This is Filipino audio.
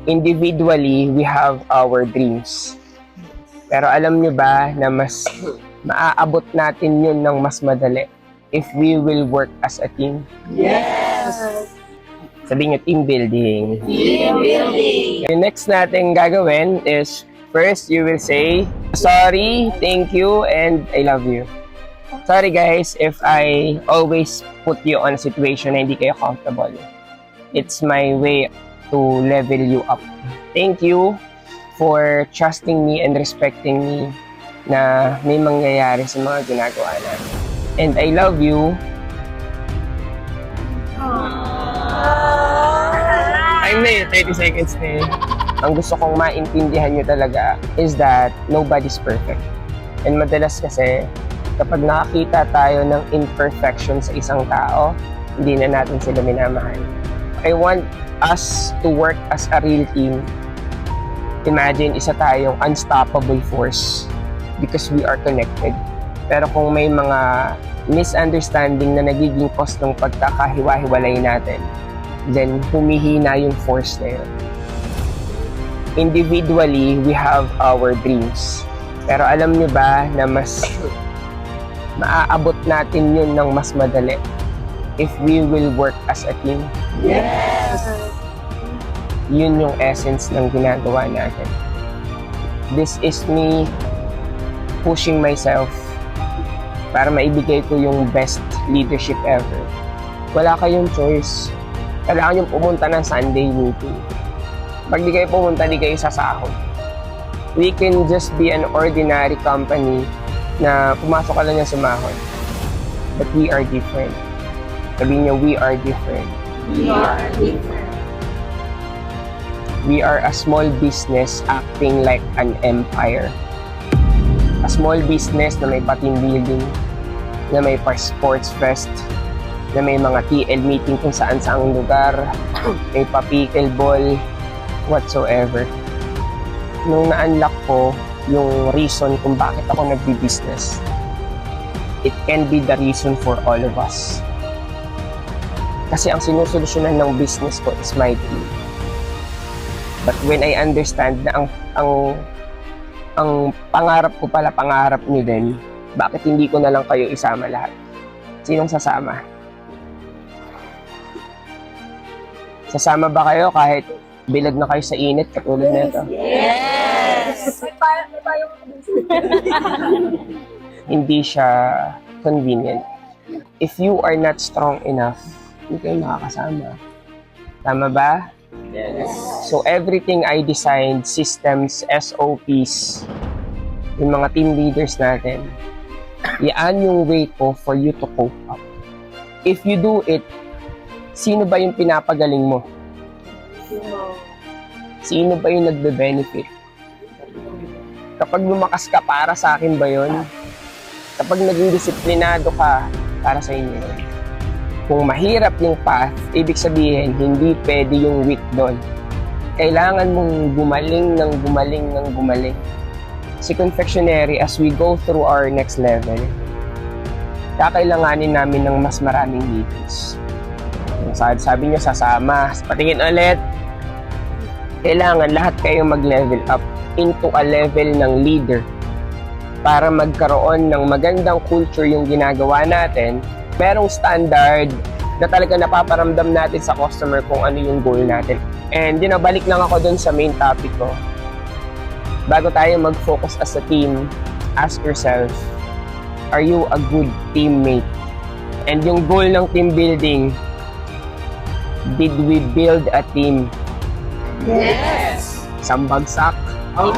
Individually, we have our dreams. Pero alam nyo ba na mas maaabot natin yun ng mas madali if we will work as a team? Yes! Sabihin nyo, team building. Team building! Yung next natin gagawin is, first you will say, sorry, thank you, and I love you. Sorry guys if I always put you on a situation na hindi kayo comfortable. It's my way to level you up. Thank you for trusting me and respecting me na may mangyayari sa mga ginagawa natin. And I love you. Time na 30 seconds na yun. Ang gusto kong maintindihan nyo talaga is that nobody's perfect. And madalas kasi, kapag nakakita tayo ng imperfection sa isang tao, hindi na natin sila minamahal. I want us to work as a real team. Imagine, isa tayong unstoppable force because we are connected. Pero kung may mga misunderstanding na nagiging cause ng pagkakahiwa-hiwalay natin, then humihina yung force na yun. Individually, we have our dreams. Pero alam nyo ba na mas maaabot natin yun ng mas madali if we will work as a team? Yes! Yun yung essence ng ginagawa natin. This is me pushing myself para maibigay ko yung best leadership ever. Wala kayong choice. Kailangan yung pumunta ng Sunday meeting. Pag di kayo pumunta, di kayo sasahod. We can just be an ordinary company na pumasok ka lang yung sumahod. But we are different. Sabihin niyo, we are different. We are different. We are a small business acting like an empire. A small business na may pa-team building, na may pa-sports fest, na may mga TL meeting kung saan-saang lugar, may pa-pickleball, whatsoever. Nung na-unlock ko yung reason kung bakit ako nagbi-business, it can be the reason for all of us. Kasi ang sinusolusyonan ng business ko is my team. But when I understand na ang pangarap ko pala, pangarap niyo din, bakit hindi ko na lang kayo isama lahat? Sinong sasama? Sasama ba kayo kahit bilad na kayo sa init katulad nito? Yes! May payo ko din. Hindi siya convenient. If you are not strong enough, hindi kayo makakasama. Tama ba? Yes. So everything I designed, systems, SOPs, yung mga team leaders natin, yan yung way ko for you to cope up. If you do it, sino ba yung pinapagaling mo? Sino ba yung nagbe-benefit? Kapag lumakas ka, para sa akin ba yun? Kapag naging disiplinado ka, para sa inyo yun. Kung mahirap yung path, ibig sabihin, hindi pwede yung weak doon. Kailangan mong gumaling ng gumaling. Si Confectionery, as we go through our next level, kakailanganin namin ng mas maraming leaders. Sabi nyo, sasama. Patingin ulit. Kailangan lahat kayo mag-level up into a level ng leader para magkaroon ng magandang culture yung ginagawa natin. Merong standard na talaga napaparamdam natin sa customer kung ano yung goal natin. And balik lang ako dun sa main topic ko. Bago tayo mag-focus as a team, ask yourself, are you a good teammate? And yung goal ng team building, did we build a team? Yes! Isang bagsak. Oh.